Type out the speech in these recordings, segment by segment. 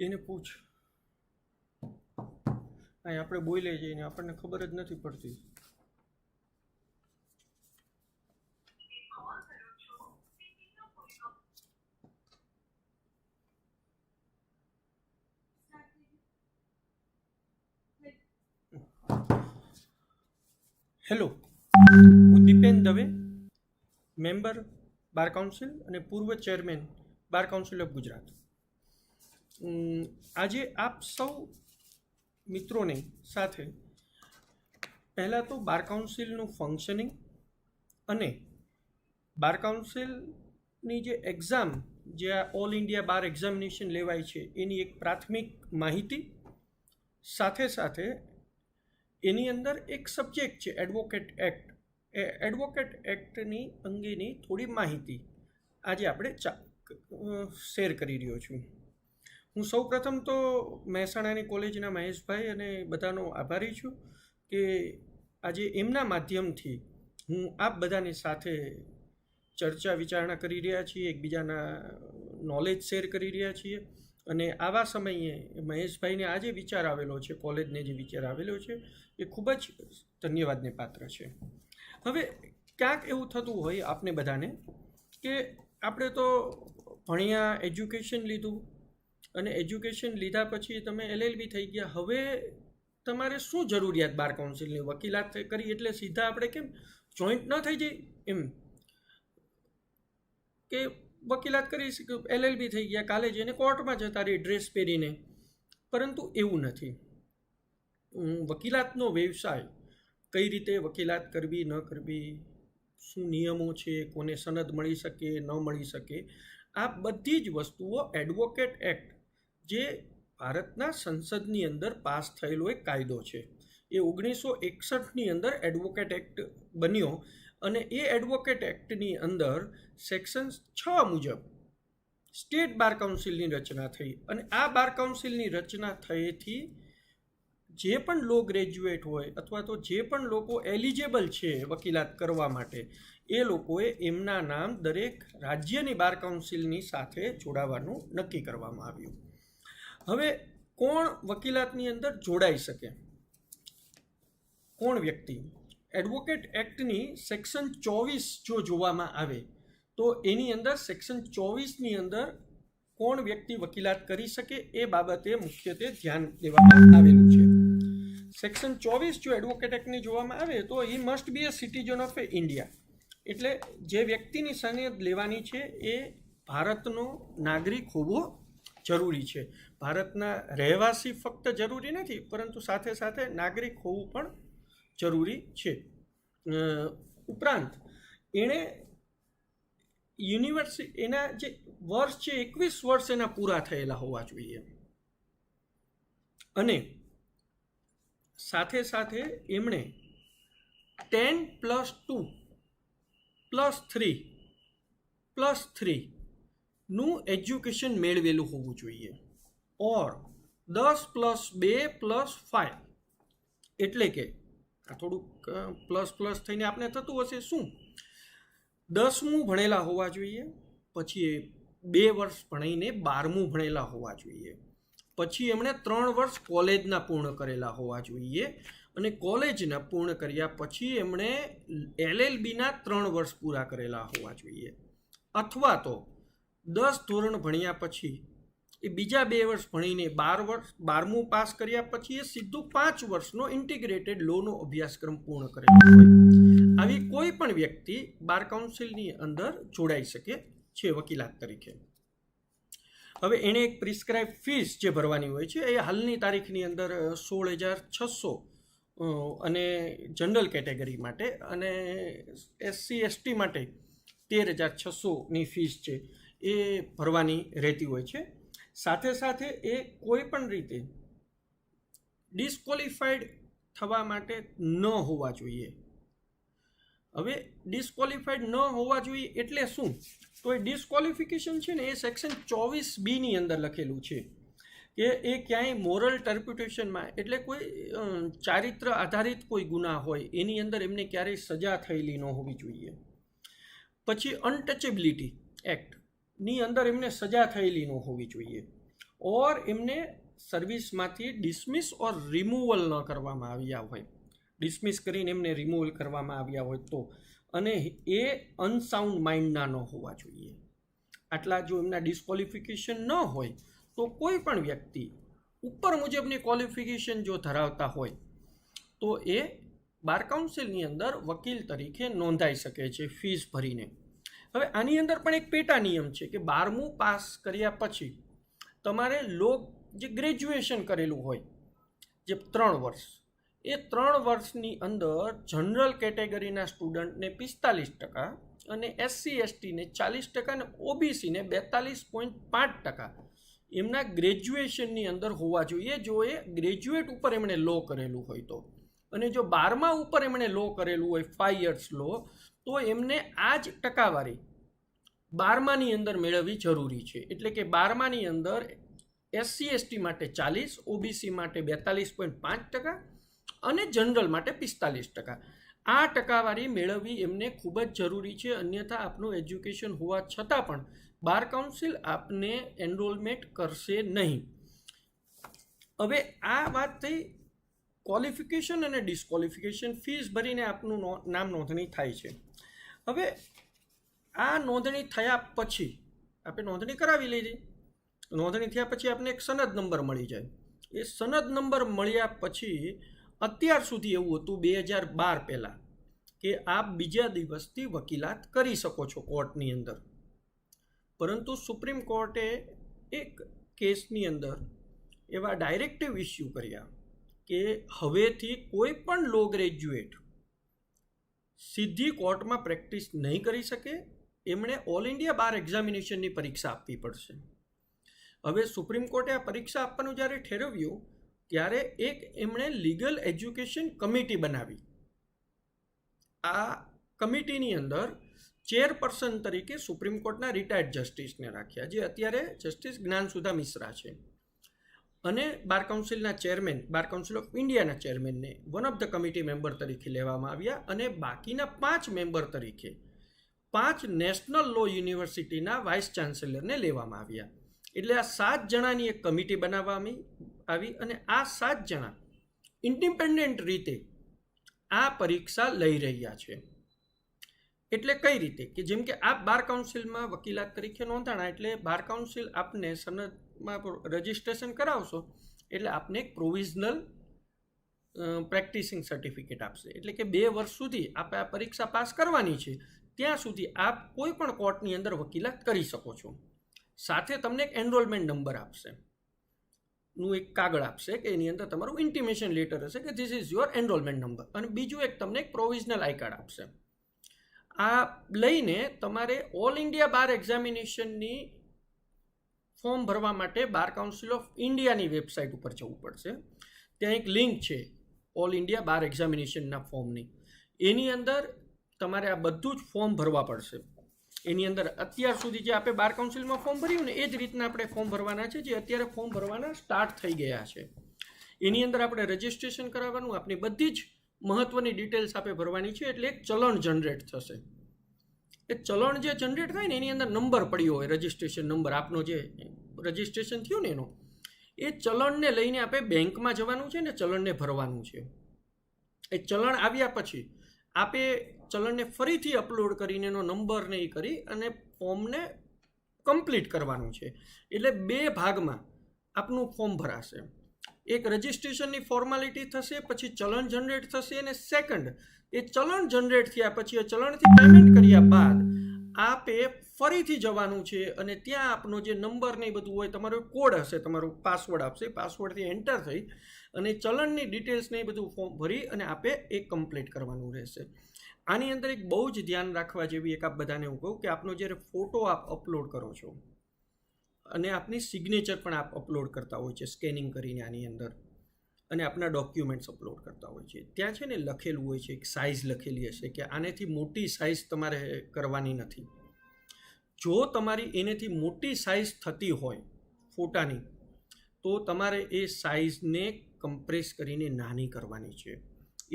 એને પૂછ. અહીં આપણે બોલે જઈએ ને આપણને ખબર જ નથી પડતી. હેલો, હું Dipen Dave, member bar council અને પૂર્વ chairman bar council of Gujarat. આજે આપ સૌ મિત્રોને સાથે પહેલાં તો બાર કાઉન્સિલનું ફંક્શનિંગ અને બાર કાઉન્સિલની જે એક્ઝામ, જે આ ઓલ ઇન્ડિયા બાર એક્ઝામિનેશન લેવાય છે એની એક પ્રાથમિક માહિતી, સાથે સાથે એની અંદર એક સબ્જેક્ટ છે એડવોકેટ એક્ટ, એ એડવોકેટ એક્ટની અંગેની થોડી માહિતી આજે આપણે શેર કરી રહ્યો છું. હું સૌ પ્રથમ તો મહેસાણાની કોલેજના મહેશભાઈ અને બધાનો આભારી છું કે આજે એમના માધ્યમથી હું આપ બધાની સાથે ચર્ચા વિચારણા કરી રહ્યા છીએ, એકબીજાના નોલેજ શેર કરી રહ્યા છીએ. અને આવા સમયે મહેશભાઈને આજે વિચાર આવેલો છે, કોલેજને જે વિચાર આવેલો છે એ ખૂબ જ ધન્યવાદને પાત્ર છે. હવે ક્યાંક એવું થતું હોય આપને બધાને કે આપણે તો ભણ્યા, એજ્યુકેશન લીધું અને એજ્યુકેશન લીધા પછી તમે LLB થઈ ગયા, હવે તમારે શું જરૂરિયાત બાર કાઉન્સિલની? વકીલાત કરી એટલે સીધા આપણે કેમ જોઈન્ટ ન થઈ જાય એમ કે વકીલાત કરી LLB થઈ ગયા, કાલે જઈને કોર્ટમાં જતા રહી ડ્રેસ પહેરીને. પરંતુ એવું નથી. વકીલાતનો વ્યવસાય, કઈ રીતે વકીલાત કરવી ન કરવી, શું નિયમો છે, કોને સનદ મળી શકે ન મળી શકે, આ બધી જ વસ્તુઓ એડવોકેટ એક્ટ, જે ભારતના સંસદની અંદર પાસ થયેલો એક કાયદો છે, એ 1961ની અંદર એડવોકેટ એક્ટ બન્યો. અને એ એડવોકેટ એક્ટની અંદર સેક્શન 6 મુજબ સ્ટેટ બાર કાઉન્સિલની રચના થઈ. અને આ બાર કાઉન્સિલની રચના થયેથી જે પણ લો ગ્રેજ્યુએટ હોય અથવા તો જે પણ લોકો એલિજિબલ છે વકીલાત કરવા માટે, એ લોકોએ એમના નામ દરેક રાજ્યની બાર કાઉન્સિલની સાથે જોડાવાનું નક્કી કરવામાં આવ્યું. હવે કોણ વકીલાતની અંદર જોડાઈ શકે? કોણ વ્યક્તિ? એડવોકેટ એક્ટની સેક્શન 24 જો જોવામાં આવે તો એની અંદર સેક્શન 24ની અંદર કોણ વ્યક્તિ વકીલાત કરી શકે એ બાબતે મુખ્યત્વે ધ્યાન દેવામાં આવેલું છે. સેક્શન 24 જો એડવોકેટ એક્ટની જોવામાં આવે તો he must be a citizen of India, એટલે જે વ્યક્તિની સનદ લેવાની છે એ ભારતનો નાગરિક હોવો જરૂરી છે. ભારતના રહેવાસી ફક્ત જરૂરી નથી, પરંતુ સાથે સાથે નાગરિક હોવું પણ જરૂરી છે. ઉપરાંત એણે યુનિવર્સિટી, એના જે વર્ષ છે 21 વર્ષ એના પૂરા થયેલા હોવા જોઈએ. અને સાથે સાથે એમણે 10+2+3+3 નું એજ્યુકેશન મેળવેલું હોવું જોઈએ, ઓર 10+2+5, એટલે કે આ થોડુંક પ્લસ થઈને આપણે થતું હશે શું, 10મું ભણેલા હોવા જોઈએ, પછી 2 વર્ષ ભણીને 12મું ભણેલા હોવા જોઈએ, પછી એમણે 3 વર્ષ કોલેજના પૂર્ણ કરેલા હોવા જોઈએ, અને કોલેજના પૂર્ણ કર્યા પછી એમણે LLBના 3 વર્ષ પૂરા કરેલા હોવા જોઈએ. અથવા તો 10 ધોરણ ભણ્યા પછી એ બીજા 2 વર્ષ ભણીને 12મું પાસ કર્યા પછી એ સીધું 5 વર્ષનો ઇન્ટિગ્રેટેડ લોનો અભ્યાસક્રમ પૂર્ણ કરેલો હોય. આવી કોઈ પણ વ્યક્તિ બાર કાઉન્સિલની અંદર જોડાઈ શકે છે વકીલાત તરીકે. હવે એણે એક પ્રિસ્ક્રાઇબ ફીસ જે ભરવાની હોય છે એ હાલની તારીખની અંદર 16,600 અને જનરલ કેટેગરી માટે, અને SC/ST માટે 13,600ની ફીસ છે એ ભરવાની રહેતી હોય છે. સાથે સાથે એ કોઈ પણ રીતે ડિસ્ક્વોલિફાઈડ થવા માટે ન હોવા જોઈએ. હવે ડિસ્ક્વોલિફાઈડ ન હોવા જોઈએ એટલે શું? તો એ ડિસ્ક્વોલિફિકેશન છે ને એ સેક્શન 24B અંદર લખેલું છે કે એ ક્યાંય મોરલ ટર્પ્યુટેશનમાં, એટલે કોઈ ચારિત્ર આધારિત કોઈ ગુના હોય એની અંદર એમને ક્યારેય સજા થયેલી ન હોવી જોઈએ. પછી અનટચેબિલિટી એક્ટની અંદર એમને સજા થયેલી ન હોવી જોઈએ. ઓર એમને સર્વિસમાંથી ડિસમિસ ઓર રિમૂવલ ન કરવામાં આવ્યા હોય, ડિસમિસ કરીને એમને રિમૂવલ કરવામાં આવ્યા હોય તો, અને એ અનસાઉન્ડ માઇન્ડના ન હોવા જોઈએ. આટલા જો એમના ડિસ્ક્વોલિફિકેશન ન હોય તો કોઈ પણ વ્યક્તિ ઉપર મુજબની ક્વોલિફિકેશન જો ધરાવતા હોય તો એ બાર કાઉન્સિલની અંદર વકીલ તરીકે નોંધાઈ શકે છે ફીસ ભરીને. હવે આની અંદર પણ એક પેટા નિયમ છે કે 12મું પાસ કર્યા પછી તમારે લો જે ગ્રેજ્યુએશન કરેલું હોય જે 3 વર્ષ, એ 3 વર્ષની અંદર જનરલ કેટેગરીના સ્ટુડન્ટને 45% અને SC STને 40% અને OBCને 42.5% એમના ગ્રેજ્યુએશનની અંદર હોવા જોઈએ જો એ ગ્રેજ્યુએટ ઉપર એમણે લો કરેલું હોય તો. અને જો 12મા ઉપર એમણે લો કરેલું હોય 5 યર્સ લો, તો એમને આ જ ટકાવારી 12માની અંદર મેળવવી જરૂરી છે. એટલે કે 12માની અંદર SC ST માટે 40, OBC માટે 42.5% અને જનરલ માટે 45%. આ ટકાવારી મેળવવી એમને ખૂબ જ જરૂરી છે, અન્યથા આપનું એજ્યુકેશન હોવા છતાં પણ બાર કાઉન્સિલ આપને એનરોલમેન્ટ કરશે નહીં. હવે આ વાત થઈ ક્વોલિફિકેશન અને ડિસ્ક્વોલિફિકેશન. ફીસ ભરીને આપનું નામ નોંધણી થાય છે. હવે આ નોંધણી થયા પછી આપણે નોંધણી કરાવી લીધી, નોંધણી થયા પછી આપને એક સનદ નંબર મળી જાય. એ સનદ નંબર મળ્યા પછી અત્યાર સુધી એવું હતું 2012 પહેલાં કે આપ બીજા દિવસથી વકીલાત કરી શકો છો કોર્ટની અંદર, પરંતુ સુપ્રીમ કોર્ટે એક કેસની અંદર એવા ડાયરેક્ટિવ ઇસ્યુ કર્યા કે હવેથી કોઈ પણ લો ગ્રેજ્યુએટ સીધી કોર્ટમાં પ્રેક્ટિસ નહીં કરી શકે, એમણે ઓલ ઇન્ડિયા બાર એક્ઝામિનેશનની પરીક્ષા આપવી પડશે. હવે સુપ્રીમ કોર્ટે આ પરીક્ષા આપવાનું જ્યારે ઠેરવ્યું ત્યારે એક એમણે લીગલ એજ્યુકેશન કમિટી બનાવી. આ કમિટીની અંદર ચેરપર્સન તરીકે સુપ્રીમ કોર્ટના રિટાયર્ડ જસ્ટિસને રાખ્યા, જે અત્યારે જસ્ટિસ જ્ઞાનસુધા મિશ્રા છે. અને બાર કાઉન્સિલના ચેરમેન, બાર કાઉન્સિલ ઓફ ઇન્ડિયાના ચેરમેનને one of the committee member તરીકે લેવામાં આવ્યા, અને બાકીના 5 મેમ્બર તરીકે 5 નેશનલ લો યુનિવર્સિટીના વાઇસ ચાન્સેલરને લેવામાં આવ્યા. એટલે આ 7 જણાની એક કમિટી બનાવવામાં આવી, અને આ 7 જણા ઇન્ડિપેન્ડન્ટ રીતે આ પરીક્ષા લઈ રહ્યા છે. એટલે કઈ રીતે કે જેમ કે આપ બાર કાઉન્સિલમાં વકીલાત તરીકે નોંધાણા એટલે બાર કાઉન્સિલ આપને સનદમાં રજિસ્ટ્રેશન કરાવશો એટલે આપને એક પ્રોવિઝનલ પ્રેક્ટિસિંગ સર્ટિફિકેટ આપશે. એટલે કે 2 વર્ષ સુધી આપણે આ પરીક્ષા પાસ કરવાની છે ત્યાં સુધી આપ કોઈ પણ કોર્ટની અંદર વકીલાત કરી શકો છો. સાથે તમને એક એનરોલમેન્ટ નંબર આપશે, નું એક કાગળ આપશે કે એની અંદર તમારું ઇન્ટિમેશન લેટર હશે કે this is your enrolment number, અને બીજું એક તમને એક પ્રોવિઝનલ આઈ કાર્ડ આપશે. આ લઈને તમારે ઓલ ઇન્ડિયા બાર એક્ઝામિનેશનની ફોર્મ ભરવા માટે બાર કાઉન્સિલ ઓફ ઇન્ડિયાની વેબસાઇટ ઉપર જવું પડશે. ત્યાં એક લિંક છે ઓલ ઇન્ડિયા બાર એક્ઝામિનેશનના ફોર્મની, એની અંદર તમારે આ બધું જ ફોર્મ ભરવા પડશે. એની અંદર અત્યાર સુધી જે આપણે બાર કાઉન્સિલમાં ફોર્મ ભર્યું ને એ જ રીતના આપણે ફોર્મ ભરવાના છે, જે અત્યારે ફોર્મ ભરવાના સ્ટાર્ટ થઈ ગયા છે. એની અંદર આપણે રજિસ્ટ્રેશન કરાવવાનું, આપણી બધી જ મહત્વની ડિટેલ્સ આપણે ભરવાની છે. એટલે એક ચલણ જનરેટ થશે. એ ચલણ જે જનરેટ થાય ને એની અંદર નંબર પડ્યો હોય, રજિસ્ટ્રેશન નંબર આપનો જે રજિસ્ટ્રેશન થયું ને એનો, એ ચલણને લઈને આપણે બેંકમાં જવાનું છે ને ચલણને ભરવાનું છે. એ ચલણ આવ્યા પછી આપે ચલણને ફરીથી અપલોડ કરીને એનો નંબર ને એ કરી અને ફોર્મને કમ્પ્લીટ કરવાનું છે. એટલે 2 ભાગમાં આપનું ફોર્મ ભરાશે. એક રજિસ્ટ્રેશનની ફોર્માલિટી થશે, પછી ચલણ જનરેટ થશે, અને સેકન્ડ એ ચલણ જનરેટ થયા પછી ચલણથી પેમેન્ટ કર્યા બાદ આપે ફરીથી જવાનું છે, અને ત્યાં આપનો જે નંબર ને એ બધું હોય, તમારો કોડ હશે, તમારો પાસવર્ડ આપશે, પાસવર્ડથી એન્ટર થઈ અને ચલણની ડિટેલ્સ ને એ બધું ફોર્મ ભરી અને આપે એ કમ્પ્લીટ કરવાનું રહેશે. આની અંદર એક બહુ જ ધ્યાન રાખવા જેવી એક આપ બધાને હું કહું કે આપનો જ્યારે ફોટો આપ અપલોડ કરો છો અને આપની સિગ્નેચર પણ આપ અપલોડ કરતા હોય છે સ્કેનિંગ કરીને આની અંદર, અને આપના ડોક્યુમેન્ટ્સ અપલોડ કરતા હોય છે, ત્યાં છે ને લખેલું હોય છે, એક સાઇઝ લખેલી હશે કે આનેથી મોટી સાઇઝ તમારે કરવાની નથી. જો તમારી એનેથી મોટી સાઇઝ થતી હોય ફોટાની તો તમારે એ સાઇઝને કમ્પ્રેસ કરીને નાની કરવાની છે.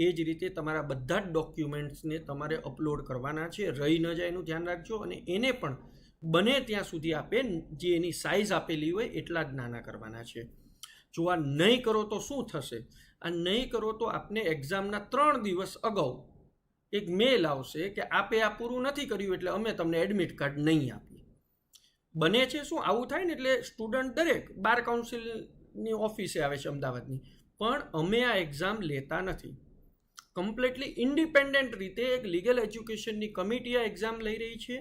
એ જ રીતે તમારા બધા જ ડોક્યુમેન્ટ્સને તમારે અપલોડ કરવાના છે, રહી ન જાય એનું ધ્યાન રાખજો. અને એને પણ બને ત્યાં સુધી આપે જે એની સાઇઝ આપેલી હોય એટલા જ નાના કરવાના છે. જો આ નહીં કરો તો શું થશે? આ નહીં કરો તો આપને એક્ઝામના 3 દિવસ અગાઉ એક મેલ આવશે કે આપે આ પૂરું નથી કર્યું એટલે અમે તમને એડમિટ કાર્ડ નહીં આપીએ. બને છે શું આવું થાય ને એટલે સ્ટુડન્ટ દરેક બાર કાઉન્સિલની ઓફિસે આવે છે અમદાવાદની, પણ અમે આ એક્ઝામ લેતા નથી. કમ્પ્લીટલી ઇન્ડિપેન્ડન્ટ રીતે એક લીગલ એજ્યુકેશનની કમિટી આ એક્ઝામ લઈ રહી છે.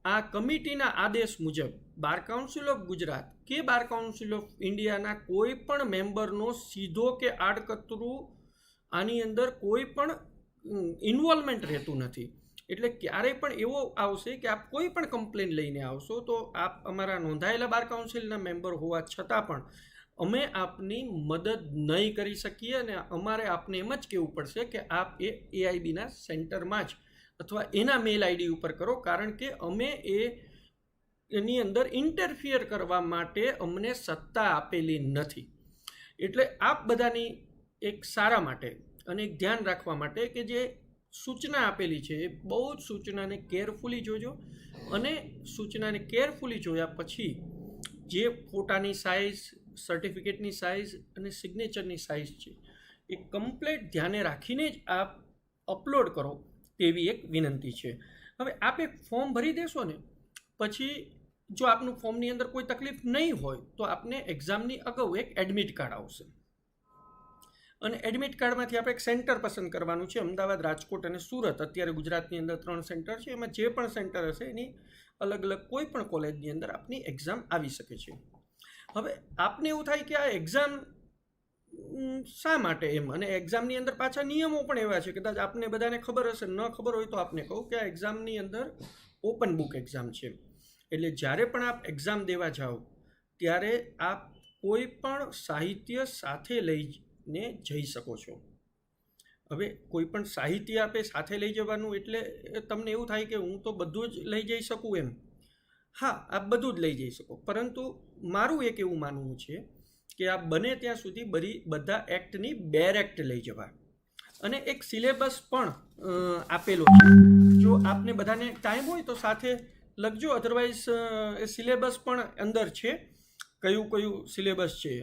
આ કમિટીના આદેશ મુજબ બાર કાઉન્સિલ ઓફ ગુજરાત કે બાર કાઉન્સિલ ઓફ ઇન્ડિયાના કોઈ પણ મેમ્બરનો સીધો કે આડકતરું આની અંદર કોઈ પણ ઇન્વોલ્વમેન્ટ રહેતું નથી. એટલે ક્યારેય પણ એવો આવશે કે આપ કોઈ પણ કમ્પ્લેન લઈને આવશો તો આપ અમારા નોંધાયેલા બાર કાઉન્સિલના મેમ્બર હોવા છતાં પણ અમે આપની મદદ નહીં કરી શકીએ અને અમારે આપને એમ જ કહેવું પડશે કે આપ એ એઆઈબીના સેન્ટરમાં જ અથવા એના મેલ આઈડી ઉપર કરો, કારણ કે અમે એની અંદર ઇન્ટરફિયર કરવા માટે અમને સત્તા આપેલી નથી. એટલે આપ બધાની એક સારા માટે અને એક ધ્યાન રાખવા માટે કે જે સૂચના આપેલી છે એ બહુ જ સૂચનાને કેરફુલી જોજો, અને સૂચનાને કેરફુલી જોયા પછી જે ફોટાની સાઇઝ, સર્ટિફિકેટની સાઇઝ અને સિગ્નેચરની સાઇઝ છે એ કમ્પ્લીટ ધ્યાને રાખીને જ આપ અપલોડ કરો તેવી એક વિનંતી છે. હવે આપ એક ફોર્મ ભરી દેશો ને પછી જો આપનું ફોર્મની અંદર કોઈ તકલીફ નહીં હોય તો આપને એક્ઝામની અગાઉ એક એડમિટ કાર્ડ આવશે, અને એડમિટ કાર્ડમાંથી આપણે એક સેન્ટર પસંદ કરવાનું છે. અમદાવાદ, રાજકોટ અને સુરત અત્યારે ગુજરાતની અંદર 3 સેન્ટર છે. એમાં જે પણ સેન્ટર હશે એની અલગ અલગ કોઈ પણ કોલેજની અંદર આપની એક્ઝામ આવી શકે છે. હવે આપને એવું થાય કે આ એક્ઝામ શા માટે એમ, અને એક્ઝામની અંદર પાછા નિયમો પણ એવા છે, કદાચ આપને બધાને ખબર હશે, ન ખબર હોય તો આપને કહું કે આ એક્ઝામની અંદર ઓપન બુક એક્ઝામ છે. એટલે જ્યારે પણ આપ એક્ઝામ દેવા જાઓ ત્યારે આપ કોઈ પણ સાહિત્ય સાથે લઈને જઈ શકો છો. હવે કોઈ પણ સાહિત્ય આપે સાથે લઈ જવાનું એટલે તમને એવું થાય કે હું તો બધું જ લઈ જઈ શકું એમ. હા, આપ બધું જ લઈ જઈ શકો, પરંતુ મારું એક એવું માનવું છે કે આ બને ત્યાં સુધી બધા એક્ટની બેરેક્ટ લઈ જવા, અને એક સિલેબસ પણ આપેલો છે. જો આપને બધાને ટાઈમ હોય તો સાથે લખજો, અધરવાઇઝ એ સિલેબસ પણ અંદર છે. કયું સિલેબસ છે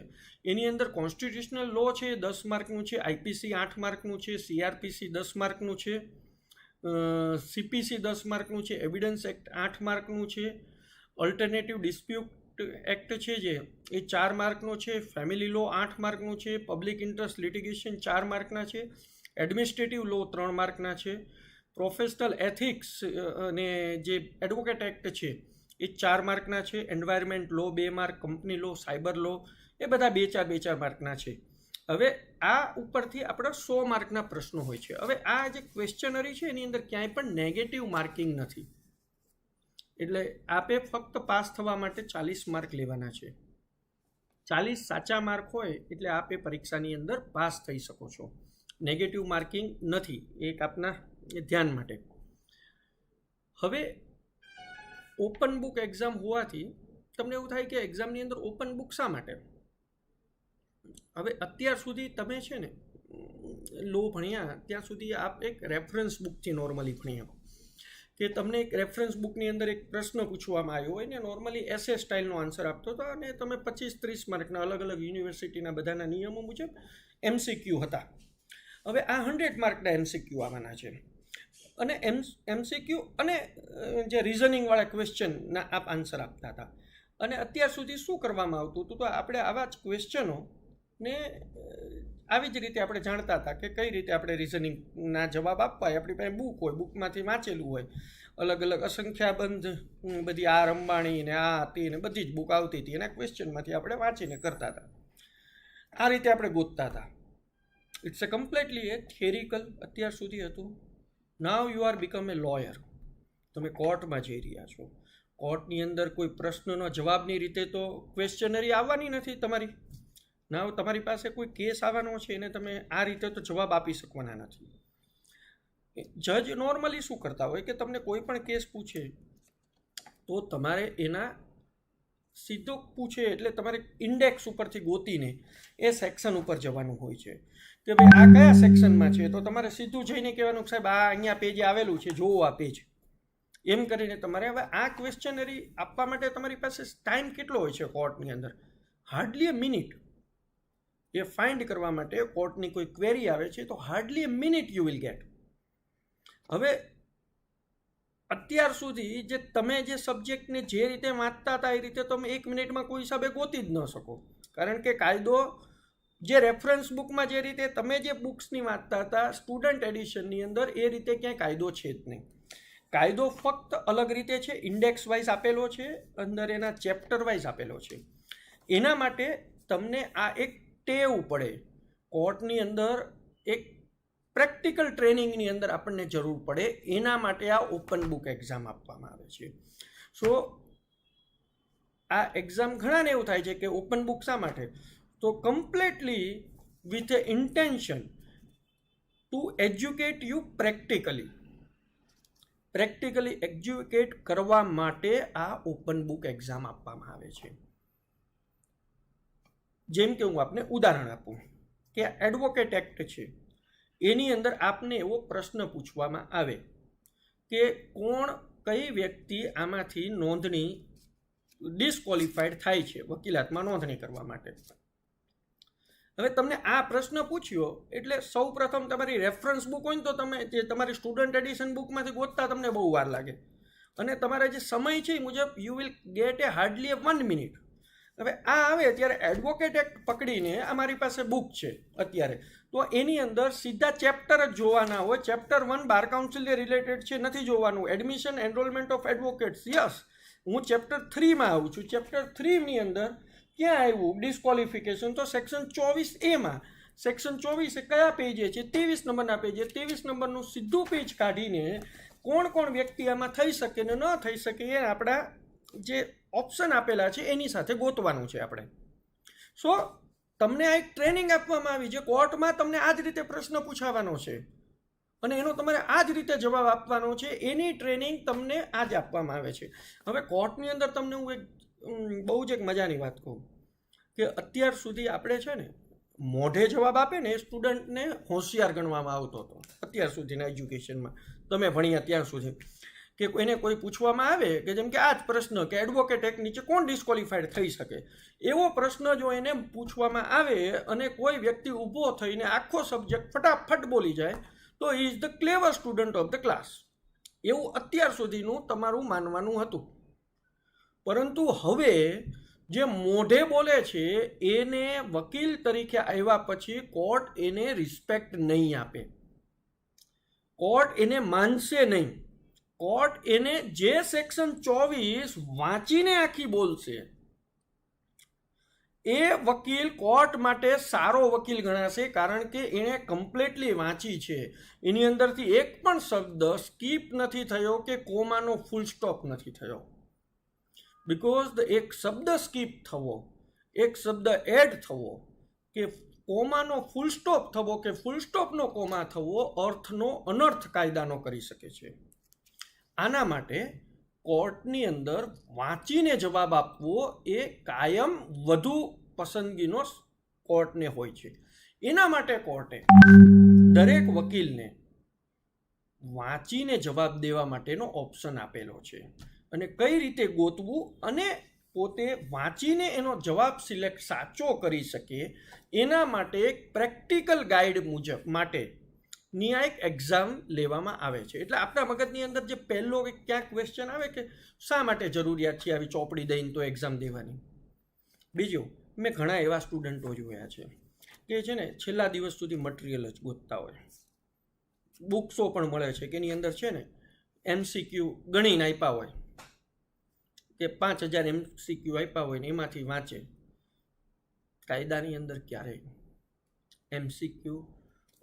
એની અંદર કોન્સ્ટિટ્યુશનલ લો છે 10 માર્કનું છે, આઈપીસી 8 માર્કનું છે, સીઆરપીસી 10 માર્કનું છે, સીપીસી 10 માર્કનું છે, એવિડન્સ એક્ટ 8 માર્કનું છે, ઓલ્ટરનેટિવ ડિસ્પ્યુટ એક્ટ છે જે એ 4 માર્કનો છે, ફેમિલી લો 8 માર્કનું છે, પબ્લિક ઇન્ટરેસ્ટ લિટિગેશન 4 માર્કના છે, એડમિનિસ્ટ્રેટિવ લો 3 માર્કના છે, પ્રોફેશનલ એથિક્સ અને જે એડવોકેટ એક્ટ છે એ 4 માર્કના છે, એન્વાયરમેન્ટ લો 2 માર્ક, કંપની લો, સાયબર લો એ બધા 2-4 માર્કના છે. હવે આ ઉપરથી આપણા 100 માર્કના પ્રશ્નો હોય છે. હવે આ જે ક્વેશ્ચનરી છે એની અંદર ક્યાંય પણ નેગેટિવ માર્કિંગ નથી, એટલે આપે ફક્ત પાસ થવા માટે 40 માર્ક લેવાના છે. 40 સાચા માર્ક હોય એટલે આપે પરીક્ષાની અંદર પાસ થઈ શકો છો. નેગેટિવ માર્કિંગ નથી, એક આપના ધ્યાન માટે. હવે ઓપન બુક એક્ઝામ હોવાથી તમને એવું થાય કે એક્ઝામની અંદર ઓપન બુક શા માટે? હવે અત્યાર સુધી તમે છે ને લો ભણ્યા ત્યાં સુધી આપ એક રેફરન્સ બુકથી નોર્મલી ભણ્યા કે તમને એક રેફરન્સ બુકની અંદર એક પ્રશ્ન પૂછવામાં આવ્યો હોય ને નોર્મલી એસે સ્ટાઇલનો આન્સર આપતો હતો, અને તમે 25-30 માર્કના અલગ અલગ યુનિવર્સિટીના બધાના નિયમો મુજબ એમસીક્યુ હતા. હવે આ 100 માર્કના એમસીક્યુ આવવાના છે, અને એમસીક્યુ અને જે રિઝનિંગવાળા ક્વેશ્ચનના આપ આન્સર આપતા હતા. અને અત્યાર સુધી શું કરવામાં આવતું હતું તો આપણે આવા જ ક્વેશ્ચનો ને આવી જ રીતે આપણે જાણતા હતા કે કઈ રીતે આપણે રિઝનિંગના જવાબ આપવા. આપણી પાસે બુક હોય, બુકમાંથી વાંચેલું હોય, અલગ અલગ અસંખ્યાબંધ બધી આ અંબાણી ને આ તે ને બધી જ બુક આવતી હતી, એના ક્વેશ્ચનમાંથી આપણે વાંચીને કરતા હતા. આ રીતે આપણે ગોતતા હતા. It's a completely a theoretical અત્યાર સુધી હતું. Now you are become a lawyer. તમે કોર્ટમાં જઈ રહ્યા છો, કોર્ટની અંદર કોઈ પ્રશ્નનો જવાબની રીતે તો ક્વેશ્ચનરી આવવાની નથી તમારી. નાવ તમારી પાસે કોઈ કેસ આવવાનો છે એને તમે આ રીતે તો જવાબ આપી શકવાના નથી. જજ નોર્મલી શું કરતા હોય કે તમને કોઈ પણ કેસ પૂછે તો તમારે એના સીધો પૂછે એટલે તમારે ઇન્ડેક્સ ઉપરથી ગોતીને એ સેક્શન ઉપર જવાનું હોય છે કે ભાઈ આ કયા સેક્શનમાં છે, તો તમારે સીધું જઈને કહેવાનું કે સાહેબ આ અહીંયા પેજ આવેલું છે, જોવો આ પેજ. એમ કરીને તમારે હવે આ ક્વેશ્ચનરી આપવા માટે તમારી પાસે ટાઈમ કેટલો હોય છે કોર્ટની અંદર? હાર્ડલી અ મિનિટ. એ ફાઇન્ડ કરવા માટે કોર્ટની કોઈ ક્વેરી આવે છે તો hardly a minute you will get. હવે અત્યાર સુધી જે તમે જે સબ્જેક્ટને જે રીતે વાંચતા હતા એ રીતે તમે 1 મિનિટમાં કોઈ હિસાબે ગોતી જ ન શકો. કારણ કે કાયદો જે રેફરન્સ બુકમાં જે રીતે તમે જે બુક્સની વાંચતા હતા સ્ટુડન્ટ એડિશનની અંદર એ રીતે ક્યાંય કાયદો છે જ નહીં. કાયદો ફક્ત અલગ રીતે છે, ઇન્ડેક્સ વાઇઝ આપેલો છે, અંદર એના ચેપ્ટર વાઇઝ આપેલો છે. એના માટે તમને આ એક ટેવ પડે. કોર્ટની અંદર એક પ્રેક્ટિકલ ટ્રેનિંગની અંદર આપણને જરૂર પડે. એના માટે આ ઓપન બુક એક્ઝામ આપવામાં આવે છે. સો આ એક્ઝામ ઘણાને એવું થાય છે કે ઓપન બુક શા માટે? તો completely with a intention two educate you practically educate કરવા માટે આ ઓપન બુક એક્ઝામ આપવામાં આવે છે. જેમ કે હું આપને ઉદાહરણ આપું કે એડવોકેટ એક્ટ છે, એની અંદર આપને એવો પ્રશ્ન પૂછવામાં આવે કે કઈ વ્યક્તિ આમાંથી નોંધણી ડિસ્ક્વોલિફાઈડ થાય છે વકીલાતમાં નોંધણી કરવા માટે. હવે તમને આ પ્રશ્ન પૂછ્યો એટલે સૌ પ્રથમ તમારી રેફરન્સ બુક હોય ને તો તમે જે તમારી સ્ટુડન્ટ એડિશન બુકમાંથી ગોતતા તમને બહુ વાર લાગે અને તમારા જે સમય છે એ મુજબ you will get A hardly 1 minute. હવે આ આવે ત્યારે એડવોકેટ એક્ટ પકડીને અમારી પાસે બુક છે અત્યારે, તો એની અંદર સીધા ચેપ્ટર જ જોવાના હોય. ચેપ્ટર 1 બાર કાઉન્સિલને રિલેટેડ છે, નથી જોવાનું. Admission enrolment of advocates, yes હું ચેપ્ટર 3માં આવું છું. ચેપ્ટર 3ની અંદર ક્યાં આવ્યું ડિસ્ક્વોલિફિકેશન? તો સેક્શન 24A. સેક્શન 24 કયા પેજે છે? 23 નંબરના પેજે. 23 નંબરનું સીધું પેજ કાઢીને કોણ વ્યક્તિ આમાં થઈ શકે ને ન થઈ શકે એ આપણા જે ઓપ્શન આપેલા છે એની સાથે ગોતવાનું છે આપણે. સો તમને આ એક ટ્રેનિંગ આપવામાં આવી છે. કોર્ટમાં તમને આ જ રીતે પ્રશ્ન પૂછાવાનો છે અને એનો તમારે આ જ રીતે જવાબ આપવાનો છે. એની ટ્રેનિંગ તમને આ જ આપવામાં આવે છે. હવે કોર્ટની અંદર તમને હું એક બહુ જ એક મજાની વાત કહું કે અત્યાર સુધી આપણે છે ને મોઢે જવાબ આપે ને એ સ્ટુડન્ટને હોશિયાર ગણવામાં આવતો હતો. અત્યાર સુધીના એજ્યુકેશનમાં તમે ભણ્યા ત્યાં સુધી કે કોઈને કોઈ પૂછવામાં આવે કે જેમ કે આ જ પ્રશ્ન કે એડવોકેટ એક્ટ નીચે કોણ ડિસ્ક્વોલિફાઈડ થઈ શકે, એવો પ્રશ્ન જો એને પૂછવામાં આવે અને કોઈ વ્યક્તિ ઊભો થઈને આખો સબ્જેક્ટ ફટાફટ બોલી જાય તો he is the clever student of the class. એવું અત્યાર સુધીનું તમારું માનવાનું હતું. પરંતુ હવે જે મોઢે બોલે છે એને વકીલ તરીકે આવ્યા પછી કોર્ટ એને રિસ્પેક્ટ નહીં આપે, કોર્ટ એને માનશે નહીં. કોર્ટ એને જે સેક્શન 24 વાંચીને આખી બોલશે એ વકીલ કોર્ટ માટે સારો વકીલ ગણાશે, કારણ કે એણે કમ્પ્લીટલી વાંચી છે. એની અંદરથી એક પણ શબ્દ સ્કીપ નથી થયો કે કોમાનો ફૂલ સ્ટોપ નથી થયો. બિકોઝ એક શબ્દ સ્કીપ થવો, એક શબ્દ એડ થવો, કે કોમાનો ફૂલ સ્ટોપ થવો કે ફૂલ સ્ટોપનો કોમા થવો અર્થનો અનર્થ કાયદાનો કરી શકે છે. આના માટે કોર્ટની અંદર વાંચીને જવાબ આપવો એ કાયમ વધુ પસંદગીનો કોર્ટને હોય છે. એના માટે કોર્ટે દરેક વકીલને વાંચીને જવાબ દેવા માટેનો ઓપ્શન આપેલો છે. અને કઈ રીતે ગોતવું અને પોતે વાંચીને એનો જવાબ સિલેક્ટ સાચો કરી શકે એના માટે એક પ્રેક્ટિકલ ગાઈડ મુજબ માટેની આ એક એક્ઝામ લેવામાં આવે છે. એટલે આપણા મગજની અંદર જે પહેલો ક્યાંક ક્વેશ્ચન આવે કે શા માટે જરૂરિયાત છે આવી ચોપડી દઈને તો એક્ઝામ દેવાની. બીજું, મેં ઘણા એવા સ્ટુડન્ટો જોયા છે કે છે ને છેલ્લા દિવસ સુધી મટીરિયલ જ ગોતતા હોય. બુક્સો પણ મળે છે કે એની અંદર છે ને MCQ ગણીને આપ્યા હોય કે 5000 MCQ આપ્યા હોય ને એમાંથી વાંચે. કાયદાની અંદર ક્યારેય MCQ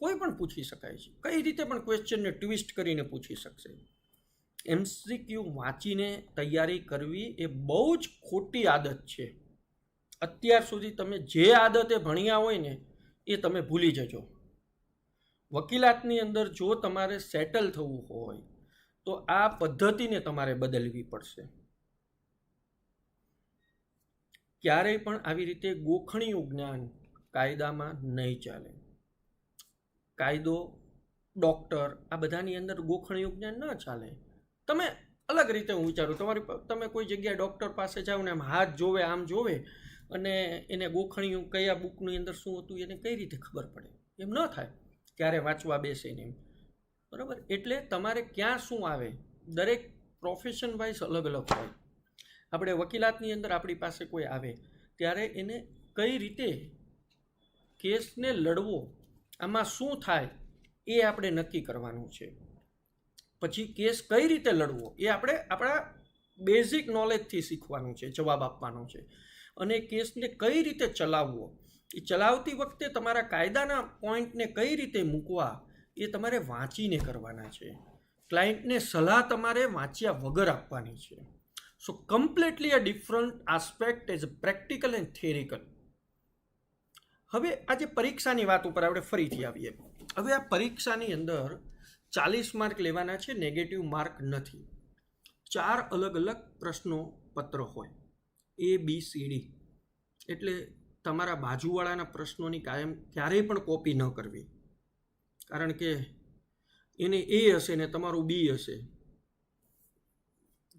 કોઈ પણ પૂછી શકાય છે, કઈ રીતે પણ ક્વેશ્ચનને ટ્વિસ્ટ કરીને પૂછી શકશે. MCQ વાંચીને તૈયારી કરવી એ બહુ જ ખોટી આદત છે. અત્યાર સુધી તમે જે આદતે ભણ્યા હોય ને એ તમે ભૂલી જજો. વકીલાતની અંદર જો તમારે સેટલ થવું હોય તો આ પદ્ધતિને તમારે બદલવી પડશે. ક્યારેય પણ આવી રીતે ગોખણીયું જ્ઞાન કાયદામાં નહીં ચાલે. કાયદો, ડૉક્ટર આ બધાની અંદર ગોખણીયું જ્ઞાન ન ચાલે. તમે અલગ રીતે હું વિચારું. તમે કોઈ જગ્યાએ ડૉક્ટર પાસે જાઓ ને આમ હાથ જોવે, આમ જોવે, અને એને ગોખણિયું કયા બુકની અંદર શું હતું એને કઈ રીતે ખબર પડે? એમ ન થાય ક્યારે વાંચવા બેસે ને એમ, બરાબર? એટલે તમારે ક્યાં શું આવે, દરેક પ્રોફેશન વાઇઝ અલગ અલગ હોય. આપણે વકીલાતની અંદર આપણી પાસે કોઈ આવે ત્યારે એને કઈ રીતે કેસને લડવો, આમાં શું થાય એ આપણે નક્કી કરવાનું છે. પછી કેસ કઈ રીતે લડવો એ આપણે આપણા બેઝિક નોલેજથી શીખવાનું છે, જવાબ આપવાનો છે. અને કેસને કઈ રીતે ચલાવવો, એ ચલાવતી વખતે તમારા કાયદાના પોઈન્ટને કઈ રીતે મૂકવા એ તમારે વાંચીને કરવાના છે. ક્લાયન્ટને સલાહ તમારે વાંચ્યા વગર આપવાની છે. So completely a different aspect as practical and theoretical. હવે આજે પરીક્ષાની વાત ઉપર આપણે ફરીથી આવીએ. હવે આ પરીક્ષાની અંદર 40 માર્ક લેવાના છે, નેગેટિવ માર્ક નથી. 4 અલગ અલગ પ્રશ્નો પત્ર હોય, ABCD. એટલે તમારા બાજુવાળાના પ્રશ્નોની ક્યારેય પણ કોપી ન કરવી, કારણ કે એને A હશે ને તમારું B હશે,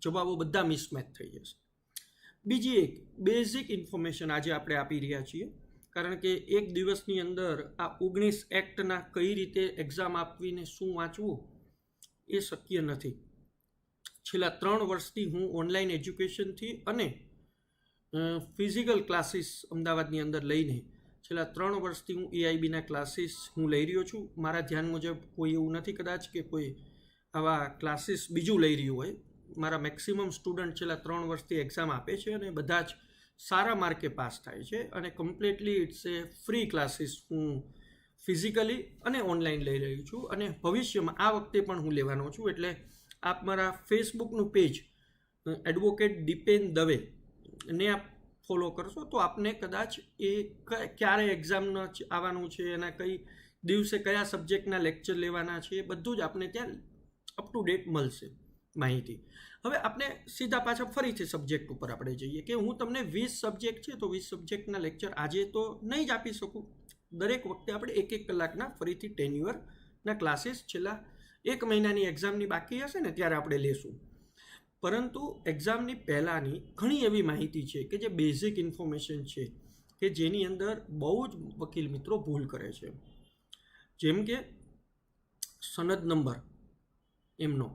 જવાબો બધા મિસમેચ થઈ જશે. બીજી એક બેઝિક ઇન્ફોર્મેશન આજે આપણે આપી રહ્યા છીએ, કારણ કે એક દિવસની અંદર આ 19 એક્ટના કઈ રીતે એક્ઝામ આપવીને શું વાંચવું એ શક્ય નથી. છેલ્લા 3 વર્ષથી હું ઓનલાઈન એજ્યુકેશનથી અને ફિઝિકલ ક્લાસીસ અમદાવાદની અંદર લઈને છેલ્લા 3 વર્ષથી હું AIBના ક્લાસીસ હું લઈ રહ્યો છું. મારા ધ્યાન મુજબ કોઈ એવું નથી કદાચ કે કોઈ આવા ક્લાસીસ બીજું લઈ રહ્યું હોય. મારા મેક્સિમમ સ્ટુડન્ટ છેલ્લા 3 વર્ષથી એક્ઝામ આપે છે અને બધા જ સારા માર્કે પાસ થાય છે. અને completely it's a free classes હું ફિઝિકલી અને ઓનલાઈન લઈ રહ્યો છું, અને ભવિષ્યમાં આ વખતે પણ હું લેવાનો છું. એટલે આપ મારા ફેસબુકનું પેજ એડવોકેટ દીપેન દવે ને આપ ફોલો કરશો તો આપને કદાચ એ ક્યારે એક્ઝામ આવવાનું છે, એના કઈ દિવસે કયા સબ્જેક્ટના લેક્ચર લેવાના છે, એ બધું જ આપને ત્યાં અપ ટુ ડેટ મળશે માહિતી. હવે આપણે સીધા પાછા ફરીથી સબ્જેક્ટ ઉપર આપણે જઈએ કે હું તમને 20 સબ્જેક્ટ છે તો 20 સબ્જેક્ટના લેક્ચર આજે તો નહીં જ આપી શકું. દરેક વખતે આપણે 1-1 કલાકના ફરીથી ટેન્યુઅરના ક્લાસીસ છેલ્લા 1 મહિનાની એક્ઝામની બાકી હશે ને ત્યારે આપણે લેશું. પરંતુ એક્ઝામની પહેલાંની ઘણી એવી માહિતી છે કે જે બેઝિક ઇન્ફોર્મેશન છે કે જેની અંદર બહુ જ વકીલ મિત્રો ભૂલ કરે છે. જેમ કે સનદ નંબર એમનો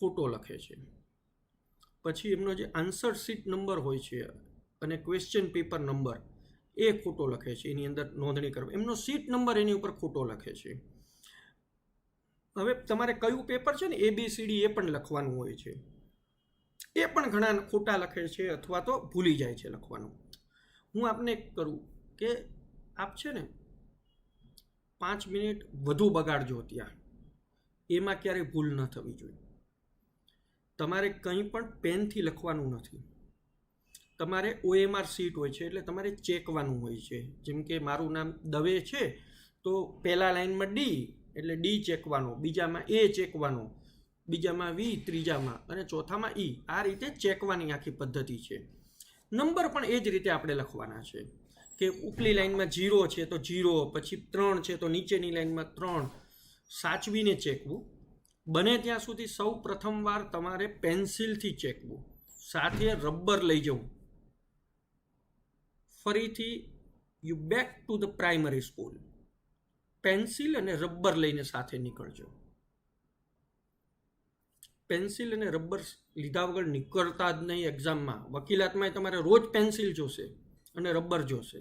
ખોટો લખે છે, પછી એમનો જે આન્સર શીટ નંબર હોય છે અને ક્વેશ્ચન પેપર નંબર એ ખોટો લખે છે, એની અંદર નોંધણી કરવા એમનો શીટ નંબર એની ઉપર ખોટો લખે છે. હવે તમારે કયું પેપર છે ને ABCD એ પણ લખવાનું હોય છે, એ પણ ઘણા ખોટા લખે છે અથવા તો ભૂલી જાય છે લખવાનું. હું આપને કરું કે આપ છે ને 5 મિનિટ વધુ બગાડજો ત્યાં, એમાં ક્યારેય ભૂલ ન થવી જોઈએ. તમારે કંઈ પણ પેનથી લખવાનું નથી, તમારે OMR સીટ હોય છે એટલે તમારે ચેકવાનું હોય છે. જેમ કે મારું નામ દવે છે તો પહેલા લાઇનમાં D એટલે D ચેકવાનો, બીજામાં A ચેકવાનો, બીજામાં V, ત્રીજામાં અને ચોથામાં E. આ રીતે ચેકવાની આખી પદ્ધતિ છે. નંબર પણ એ જ રીતે આપણે લખવાના છે કે ઉપલી લાઇનમાં 0 છે તો 0, પછી 3 છે તો નીચેની લાઇનમાં 3. સાચવીને ચેકવું. બને ત્યાં સુધી સૌ પ્રથમવાર તમારે પેન્સિલથી ચેકવું, સાથે રબર લઈ જવું. ફરીથી you back to the primary school, pencil અને રબર લઈને સાથે નીકળજો. પેન્સિલ અને રબર લીધા વગર નીકળતા જ નહીં એક્ઝામમાં. વકીલાતમાં તમારે રોજ પેન્સિલ જોશે અને રબર જોશે.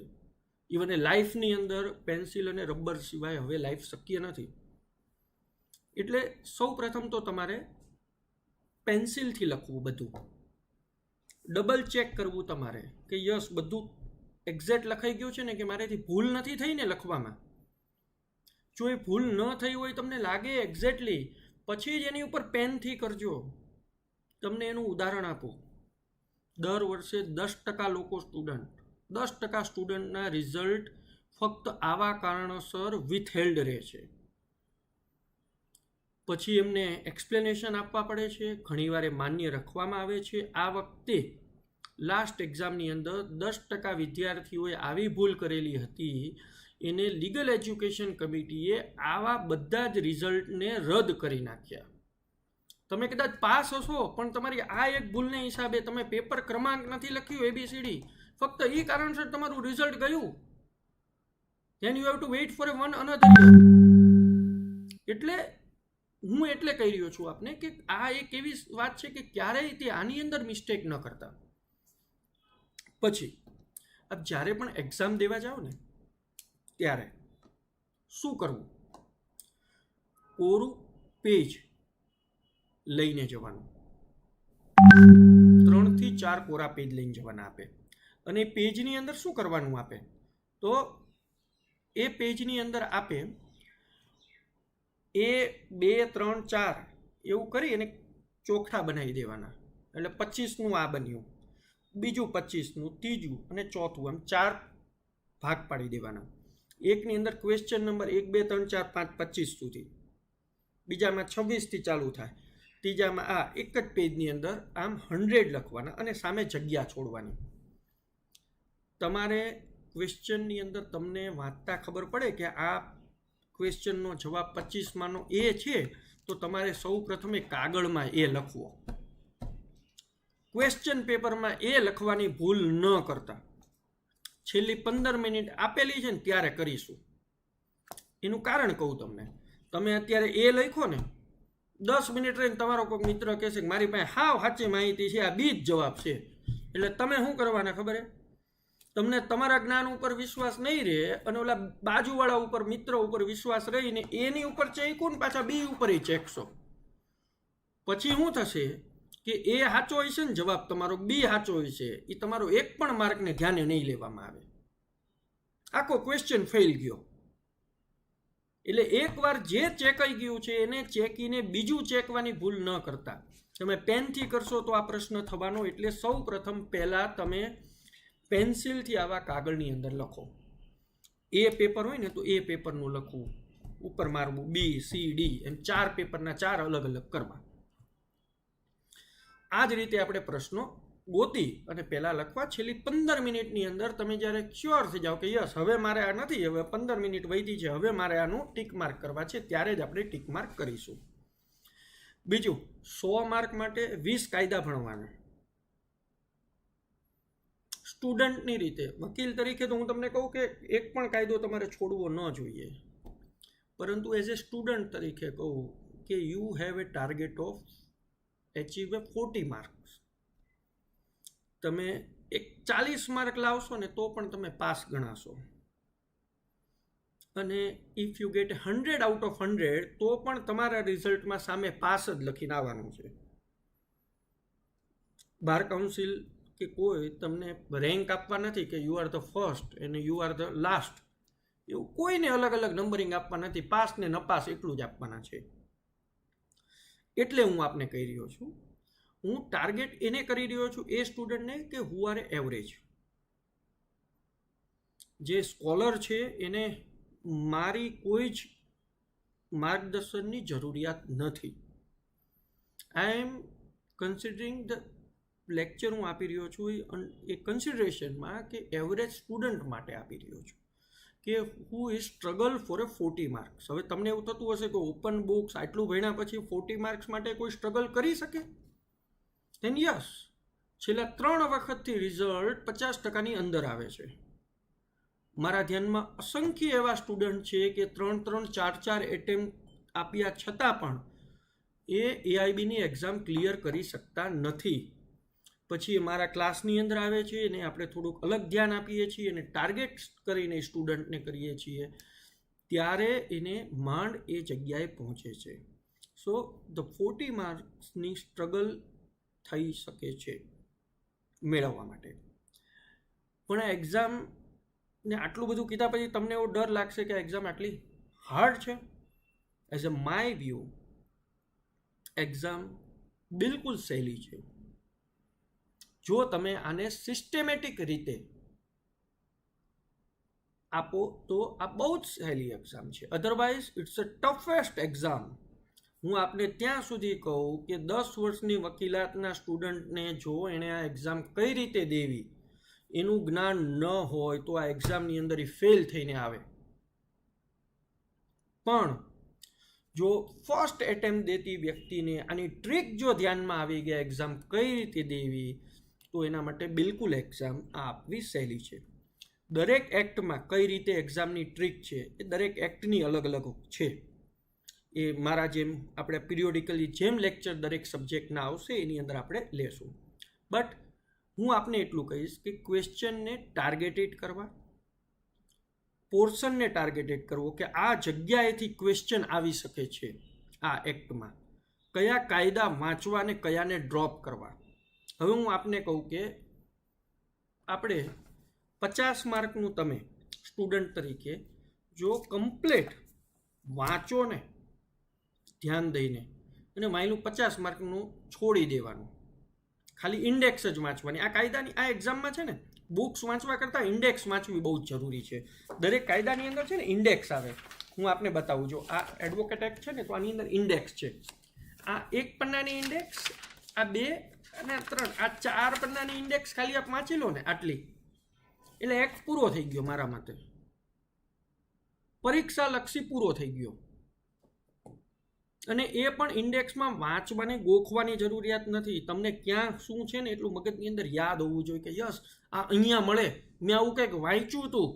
ઇવન એ લાઈફની અંદર પેન્સિલ અને રબર સિવાય હવે લાઈફ શક્ય નથી. એટલે સૌ પ્રથમ તો તમારે પેન્સિલથી લખવું બધું. ડબલ ચેક કરવું તમારે કે યસ બધું એક્ઝેક્ટ લખાઈ ગયું છે ને, કે મારેથી ભૂલ નથી થઈ ને લખવામાં. જો એ ભૂલ ન થઈ હોય તમને લાગે એક્ઝેક્ટલી, પછી જ એની ઉપર પેનથી કરજો. તમને એનું ઉદાહરણ આપું. દર વર્ષે 10% લોકો 10% સ્ટુડન્ટના રિઝલ્ટ ફક્ત આવા કારણોસર વિથહેલ્ડ રહે છે. પછી એમને એક્સપ્લેનેશન આપવા પડે છે, ઘણીવાર એ માન્ય રાખવામાં આવે છે. આ વખતે લાસ્ટ એક્ઝામની અંદર 10% વિદ્યાર્થીઓએ આવી ભૂલ કરેલી હતી, એને લીગલ એજ્યુકેશન કમિટીએ આવા બધા જ રિઝલ્ટને રદ કરી નાખ્યા. તમે કદાચ પાસ હશો પણ તમારી આ એક ભૂલને હિસાબે તમે પેપર ક્રમાંક નથી લખ્યું ABCD, ફક્ત એ કારણસર તમારું રિઝલ્ટ ગયું, then you have to wait for one another year. એટલે હું એટલે કહી રહ્યો છું આપને કે આ એક એવી વાત છે કે ક્યારેય તે આની અંદર મિસ્ટેક ન કરતા. પછી આપ જ્યારે પણ એક્ઝામ દેવા જાઓ ને ત્યારે શું કરવું? કોરું પેજ લઈને જવાનું, 3 થી 4 કોરા પેજ લઈને જવાના આપે. અને પેજની અંદર શું કરવાનું આપે? તો એ પેજની અંદર આપે 1 2 3 4 એવું કરી અને ચોખા બનાવી દેવાના. એટલે 25નું આ બન્યું, બીજું 25નું, ત્રીજું અને ચોથું, આમ 4 ભાગ પાડી દેવાના. એકની અંદર ક્વેશ્ચન નંબર 1 2 3 4 5 25 સુધી, બીજામાં 26 થી ચાલુ થાય, ત્રીજામાં આ એક જ પેજની અંદર આમ 100 લખવાના અને સામે જગ્યા છોડવાની. તમારે ક્વેશ્ચનની અંદર તમને વાંચતા ખબર પડે કે આ ક્વેશ્ચનનો જવાબ 25માંનો એ છે, તો તમારે સૌ પ્રથમે કાગળમાં એ લખવો. ક્વેશ્ચન પેપરમાં એ લખવાની ભૂલ ન કરતા. છેલ્લી 15 મિનિટ આપેલી છે ને ત્યારે કરીશું. એનું કારણ કહું તમને. તમે અત્યારે એ લખો ને, 10 મિનિટ રહીને તમારો કોઈ મિત્ર કહેશે કે મારી પાસે હાવ સાચી માહિતી છે, આ બી જ જવાબ છે. એટલે તમે શું કરવાના ખબર? તમને તમારા જ્ઞાન ઉપર વિશ્વાસ નહીં રહે અને ઓલા બાજુવાળા ઉપર, મિત્ર ઉપર વિશ્વાસ રહીને એની ઉપર ચેકું ને પાછા બી ઉપર ચેકશો. પછી શું થશે કે એ સાચો હોય છે ને જવાબ તમારો, બી સાચો હોય છે, એ તમારો એક પણ માર્કને ધ્યાને નહીં લેવામાં આવે, આખો ક્વેશ્ચન ફેલ ગયો. એટલે એકવાર જે ચેકાઈ ગયું છે એને ચેકીને બીજું ચેકવાની ભૂલ ન કરતા. તમે પેનથી કરશો તો આ પ્રશ્ન થવાનો. એટલે સૌ પ્રથમ પહેલાં તમે પેન્સિલથી આવા કાગળની અંદર લખો. એ પેપર હોય ને તો એ પેપરનું લખવું, ઉપર મારવું B C D, એમ 4 પેપરના 4 અલગ અલગ કરવા. આ જ રીતે આપણે પ્રશ્નો ગોતી અને પહેલાં લખવા. છેલ્લી 15 મિનિટની અંદર તમે જ્યારે શ્યોર થઈ જાઓ કે યસ હવે મારે આ નથી, હવે 15 મિનિટ વધી છે, હવે મારે આનું ટીક માર્ક કરવા છે, ત્યારે જ આપણે ટીક માર્ક કરીશું. બીજું, 100 માર્ક માટે 20 કાયદા ભણવાના. સ્ટુડન્ટની રીતે, વકીલ તરીકે તો હું તમને કહું કે એક પણ કાયદો તમારે છોડવો ન જોઈએ, પરંતુ એઝ એ સ્ટુડન્ટ તરીકે કહું કે you have a target of achieve A 40 marks. તમે એક 40 માર્ક લાવશો ને તો પણ તમે પાસ ગણાશો. અને if you get 100 out of 100 તો પણ તમારા રિઝલ્ટમાં સામે પાસ જ લખીને આવવાનું છે. બાર કાઉન્સિલ કે કોઈ તમને રેન્ક આપવા નથી કે યુ આર ધ ફર્સ્ટ અને યુ આર ધ લાસ્ટ, એવું કોઈને અલગ અલગ નંબરિંગ આપવા નથી. પાસ ને નપાસ એટલું જ આપવાના છે. એટલે હું આપને કહી રહ્યો છું, હું ટાર્ગેટ એને કરી રહ્યો છું એ સ્ટુડન્ટને કે હુ આર એવરેજ. જે સ્કોલર છે એને મારી કોઈ જ માર્ગદર્શનની જરૂરિયાત નથી. આઈ એમ કન્સિડરિંગ ધ લેક્ચર હું આપી રહ્યો છું એ કન્સિડરેશનમાં કે એવરેજ સ્ટુડન્ટ માટે આપી રહ્યો છું કે who is struggle for a 40 marks. હવે તમને એવું થતું હશે કે ઓપન બુક્સ આટલું ભણ્યા પછી 40 માર્ક્સ માટે કોઈ સ્ટ્રગલ કરી શકે? ધેન યસ, છેલ્લા 3 વખતથી રિઝલ્ટ 50%ની અંદર આવે છે. મારા ધ્યાનમાં અસંખ્ય એવા સ્ટુડન્ટ છે કે 3 4 એટેમ્પ આપ્યા છતાં પણ એ AIBની એક્ઝામ ક્લિયર કરી શકતા નથી. પછી એ મારા ક્લાસની અંદર આવે છે અને આપણે થોડુંક અલગ ધ્યાન આપીએ છીએ અને ટાર્ગેટ કરીને સ્ટુડન્ટને કરીએ છીએ, ત્યારે એને માંડ એ જગ્યાએ પહોંચે છે. સો ધ 40 માર્ક્સની સ્ટ્રગલ થઈ શકે છે મેળવવા માટે. પણ આ એક્ઝામને આટલું બધું કીધા પછી તમને એવો ડર લાગશે કે એક્ઝામ આટલી હાર્ડ છે. As a my view, exam બિલકુલ સહેલી છે જો તમે આને સિસ્ટેમેટિક રીતે આપો તો. આ બહુ જ સહેલી એક્ઝામ છે. Otherwise it's a toughest exam. હું આપને ત્યાં સુધી કહું કે 10 વર્ષની વકીલાતના સ્ટુડન્ટને જો એણે આ એક્ઝામ કઈ રીતે દેવી એનું જ્ઞાન ન હોય તો આ એક્ઝામની અંદર એ ફેલ થઈને આવે. પણ જો ફર્સ્ટ એટેમ્પ્ટ દેતી વ્યક્તિને આની ટ્રીક જો ધ્યાનમાં આવી ગયા એક્ઝામ કઈ રીતે દેવી, તો એના માટે બિલકુલ એક્ઝામ આપવી સહેલી છે. દરેક એક્ટમાં કઈ રીતે એક્ઝામની ટ્રીક છે એ દરેક એક્ટની અલગ અલગ છે. એ મારા જેમ આપણે પિરિયોડિકલી જેમ લેક્ચર દરેક સબ્જેક્ટના આવશે એની અંદર આપણે લેશું. બટ હું આપને એટલું કહીશ કે ક્વેશ્ચનને ટાર્ગેટેડ કરવા, પોર્શનને ટાર્ગેટેડ કરવો કે આ જગ્યાએથી ક્વેશ્ચન આવી શકે છે આ એક્ટમાં, કયા કાયદા વાંચવા અને કયાને ડ્રોપ કરવા. હવે હું આપને કહું કે આપણે 50 માર્કનું તમે સ્ટુડન્ટ તરીકે જો કમ્પ્લીટ વાંચો ને ધ્યાન દઈને, અને માયલું 50 માર્કનું છોડી દેવાનું, ખાલી ઇન્ડેક્સ જ વાંચવાની. આ કાયદાની આ એક્ઝામમાં છે ને બુક્સ વાંચવા કરતાં ઇન્ડેક્સ વાંચવી બહુ જ જરૂરી છે. દરેક કાયદાની અંદર છે ને ઇન્ડેક્સ આવે. હું આપને બતાવું, જો આ એડવોકેટ એક્ટ છે ને તો આની અંદર ઇન્ડેક્સ છે. આ 1 પન્નાની ઇન્ડેક્સ, આ 2 અને 3, આ 4 પન્નાની ઇન્ડેક્સ ખાલી આપ વાંચી લો ને આટલી, એટલે એક્ટ પૂરો થઈ ગયો મારા માટે, પરીક્ષા લક્ષી પૂરો થઈ ગયો. અને એ પણ ઇન્ડેક્સમાં વાંચવાની ગોખવાની જરૂરિયાત નથી. તમને ક્યાં શું છે ને એટલું મગજની અંદર યાદ હોવું જોઈએ કે યસ આ અહીંયા મળે, મેં આવું કંઈક વાંચ્યું હતું,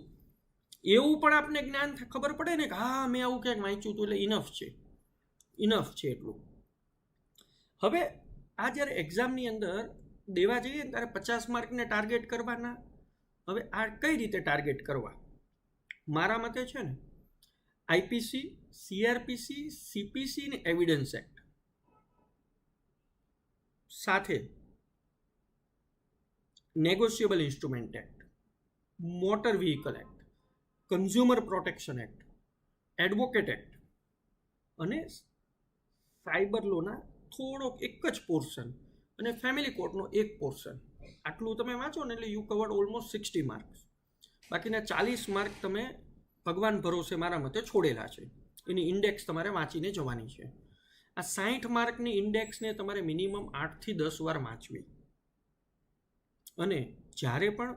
એવું પણ આપને જ્ઞાન ખબર પડે ને કે હા મેં આવું કંઈક વાંચ્યું હતું, એટલે ઇનફ છે એટલું. હવે આ જ્યારે એક્ઝામની અંદર દેવા જઈએ ને ત્યારે 50 માર્કને ટાર્ગેટ કરવાના. હવે આ કઈ રીતે ટાર્ગેટ કરવા? મારા મતે છે ને આઈપીસી, સીઆરપીસી, સીપીસી ને એવિડન્સ એક્ટ સાથે negotiable instrument act, motor vehicle act, consumer protection act, advocate act અને સાયબર લોના થોડોક એક જ પોર્શન અને ફેમિલી કોર્ટનો એક પોર્શન, આટલું તમે વાંચો ને એટલે યુ કવર્ડ ઓલમોસ્ટ 60 માર્ક્સ. બાકીના 40 માર્ક તમે ભગવાન ભરોસે મારા મતે છોડેલા છે. એની ઇન્ડેક્સ તમારે વાંચીને જવાની છે. આ 60 માર્કની ઇન્ડેક્સને તમારે મિનિમમ 8 થી 10 વાર વાંચવી. અને જ્યારે પણ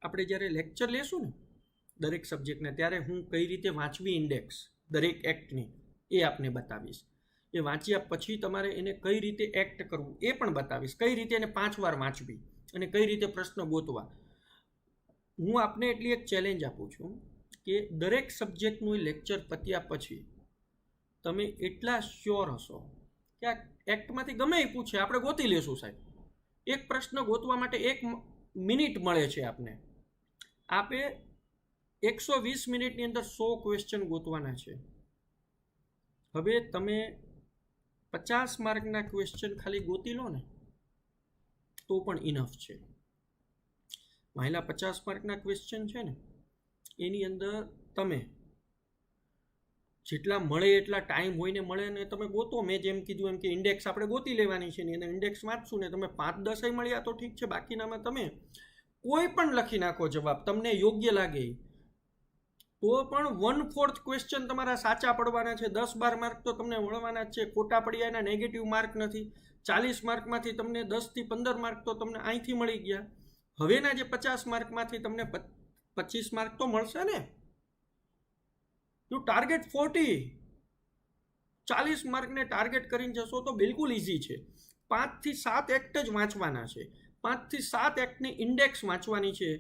આપણે જ્યારે લેક્ચર લેશું ને દરેક સબ્જેક્ટને, ત્યારે હું કઈ રીતે વાંચવી ઇન્ડેક્સ દરેક એક્ટની એ આપને બતાવીશ. એ વાંચ્યા પછી તમારે એને કઈ રીતે એક્ટ કરવું એ પણ બતાવીશ. કઈ રીતે એને 5 વાર વાંચવી અને કઈ રીતે પ્રશ્ન ગોતવા. હું આપને એટલી એક ચેલેન્જ આપું છું કે દરેક સબ્જેક્ટનું લેક્ચર પત્યા પછી તમે એટલા શ્યોર હશો કે આ એક્ટમાંથી ગમે એ પૂછે આપણે ગોતી લેશું સાહેબ. એક પ્રશ્ન ગોતવા માટે 1 મિનિટ મળે છે આપને. આપે 120 મિનિટની અંદર 100 ક્વેશ્ચન ગોતવાના છે. હવે તમે 50 માર્કના ક્વેશ્ચન ખાલી ગોતી લો ને તો પણ ઇનફ છે. પહેલા 50 માર્કના ક્વેશ્ચન છે ને એની અંદર તમે જેટલા મળે એટલા ટાઈમ હોય ને મળે ને તમે ગોતો. મેં જેમ કીધું એમ કે ઇન્ડેક્સ આપણે ગોતી લેવાની છે ને એને ઇન્ડેક્સ વાંચશું ને તમે 5-10 મળ્યા તો ઠીક છે, બાકીનામાં તમે કોઈ પણ લખી નાખો જવાબ તમને યોગ્ય લાગે તો પણ 1/4 ક્વેશ્ચન તમારા સાચા પડવાના છે. 10-12 માર્ક તો તમને મળવાના જ છે. ખોટા પડ્યા એના નેગેટિવ માર્ક નથી. 40 માર્કમાંથી તમને 10 થી 15 માર્ક તો તમને અહીંથી મળી ગયા. હવેના જે 50 માર્કમાંથી તમને 25 માર્ક તો મળશે ને. You target 40. 40 માર્કને ટાર્ગેટ કરીને જશો તો બિલકુલ ઇઝી છે. 5 થી 7 એક્ટ જ વાંચવાના છે. 5 થી 7 એક્ટની ઇન્ડેક્સ વાંચવાની છે.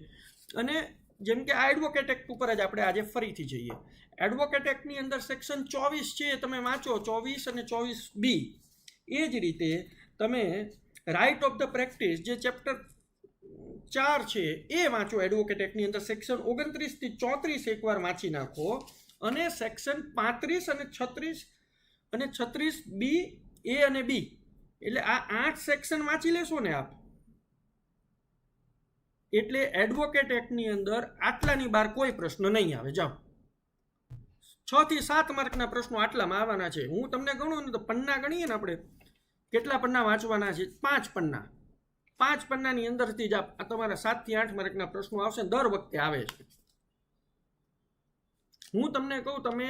અને જેમ કે આ એડવોકેટ એક્ટ ઉપર જ આપણે આજે ફરીથી જઈએ. એડવોકેટ એક્ટની અંદર સેક્શન 24 છે, તમે વાંચો 24 અને 24B. એ જ રીતે તમે રાઇટ ઓફ ધ પ્રેક્ટિસ જે ચેપ્ટર 4 છે એ વાંચો. એડવોકેટ એક્ટની અંદર સેક્શન 29 થી 34 એકવાર વાંચી નાખો અને સેક્શન 35 અને 36 અને 36B A અને B એટલે આ 8 સેક્શન વાંચી લેશો ને આપ, એટલે એડવોકેટ એક્ટની અંદર આટલાની બહાર કોઈ પ્રશ્ન નહીં આવે. જાઓ 6 થી 7 માર્કના પ્રશ્નો આટલામાં આવવાના છે. હું તમને ગણું ને તો પન્ના ગણીએ ને આપણે કેટલા પન્ના વાંચવાના છે? 5 પન્ના. 5 પન્નાની અંદરથી જ આ તમારા 7 થી 8 માર્કના પ્રશ્નો આવશે. દર વખતે આવે છે. હું તમને કહું તમે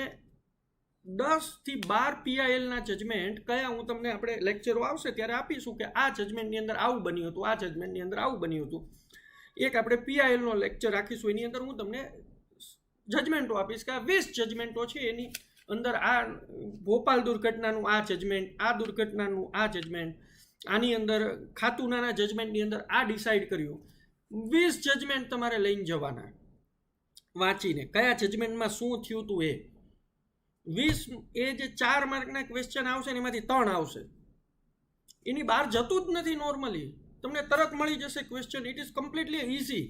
10 થી 12 PILના જજમેન્ટ કયા હું તમને આપણે લેક્ચરો આવશે ત્યારે આપીશું કે આ જજમેન્ટની અંદર આવું બન્યું હતું, આ જજમેન્ટની અંદર આવું બન્યું હતું. એક આપણે PILનો લેક્ચર રાખીશું એની અંદર હું તમને જજમેન્ટો આપીશ કે આ 20 જજમેન્ટો છે એની અંદર આ ભોપાલ દુર્ઘટનાનું આ જજમેન્ટ, આ દુર્ઘટનાનું આ જજમેન્ટ, આની અંદર ખાતુનાના જજમેન્ટની અંદર આ ડિસાઇડ કર્યું. 20 જજમેન્ટ તમારે લઈને જવાના વાંચીને, કયા જજમેન્ટમાં શું થયું હતું એ 20. એ જે 4 માર્કના ક્વેશ્ચન આવશે ને એમાંથી 3 આવશે, એની બહાર જતું જ નથી. નોર્મલી તમને તરત મળી જશે question. It is completely easy.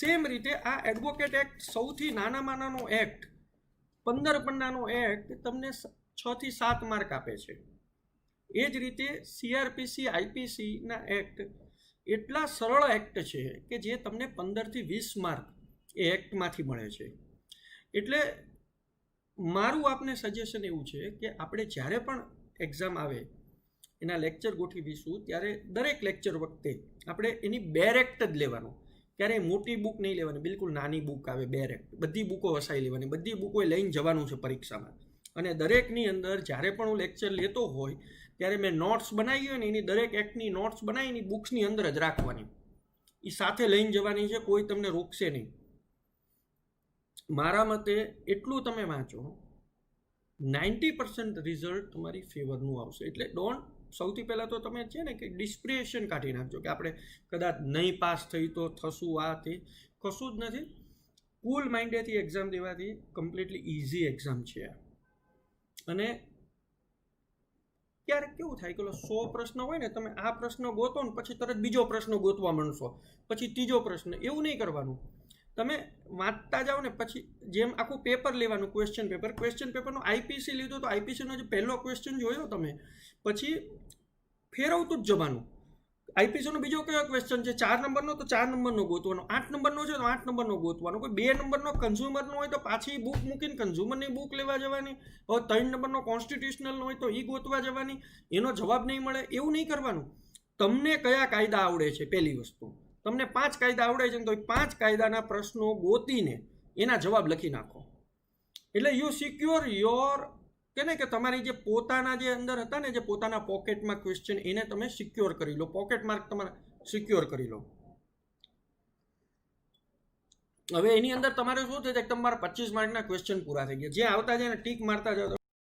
Same રીતે આ એડવોકેટ એક્ટ સૌથી નાનામાં નાનો એક્ટ, 15 પન્નાનો એક્ટ તમને 6 થી 7 માર્ક આપે છે. એ જ રીતે CRPC IPCના એક્ટ એટલા સરળ એક્ટ છે કે જે તમને 15 થી 20 માર્ક એ એક્ટમાંથી મળે છે. એટલે મારું આપને સજેશન એવું છે કે આપણે જ્યારે પણ એક્ઝામ આવે એના લેક્ચર ગોઠવીશું ત્યારે દરેક લેક્ચર વખતે આપણે એની બેરેક્ટ જ લેવાનું. ક્યારેય મોટી બુક નહીં લેવાની, બિલકુલ નાની બુક આવે બેરેક્ટ, બધી બુકો વસાઈ લેવાની, બધી બુકો લઈને જવાનું છે પરીક્ષામાં. અને દરેકની અંદર જ્યારે પણ હું લેક્ચર લેતો હોય ત્યારે મેં નોટ્સ બનાવી હોય ને એની દરેક એક્ટની નોટ્સ બનાવી એની બુક્સની અંદર જ રાખવાની, એ સાથે લઈને જવાની છે, કોઈ તમને રોકશે નહીં. મારા મતે એટલું તમે વાંચો 90% રિઝલ્ટ તમારી ફેવરનું આવશે. એટલે સૌથી પહેલાં તો તમે છે ને કે ડિસ્પ્રેશન કાઢી નાખજો કે આપણે કદાચ નહીં પાસ થઈ તો થશું આ તે, કશું જ નથી. કુલ માઇન્ડેથી એક્ઝામ દેવાથી કમ્પ્લીટલી ઇઝી એક્ઝામ છે આ. અને ક્યારેક કેવું થાય કે 100 પ્રશ્ન હોય ને, તમે આ પ્રશ્ન ગોતો ને પછી તરત બીજો પ્રશ્ન ગોતવા માંડશો, પછી ત્રીજો પ્રશ્ન. એવું નહીં કરવાનું. તમે વાંચતા જાઓ ને પછી જેમ આખું પેપર લેવાનું, ક્વેશ્ચન પેપરનું IPC લીધું તો IPCનો જે પહેલો ક્વેશ્ચન જોયો તમે, પછી ફેરવતું જ જવાનું. IPCનો બીજો કયો ક્વેશ્ચન છે 4 નંબરનો તો 4 નંબરનો ગોતવાનો, 8 નંબરનો છે તો 8 નંબરનો ગોતવાનો, કોઈ 2 નંબરનો કન્ઝ્યુમરનો હોય તો પાછી બુક મૂકીને કન્ઝ્યુમરની બુક લેવા જવાની, હવે 3 નંબરનો કોન્સ્ટિટ્યુશનલનો હોય તો એ ગોતવા જવાની, એનો જવાબ નહીં મળે એવું નહીં કરવાનું. તમને કયા કાયદા આવડે છે, પહેલી વસ્તુ તમને 5 કાયદા આવડે છે ને તો 5 કાયદાના પ્રશ્નો ગોતીને એના જવાબ લખી નાખો. એટલે યુ સિક્યોર યોર કે તમારી જે પોતાના જે અંદર હતા ને, જે પોતાના પોકેટમાં ક્વેશ્ચન, એને તમે સિક્યોર કરી લો, પોકેટ માર્ક તમારે સિક્યોર કરી લો. હવે એની અંદર તમારે શું થાય કે તમારા 25 માર્કના ક્વેશ્ચન પૂરા થઈ ગયા, જે આવતા જાય ને ટીક મારતા જાઓ.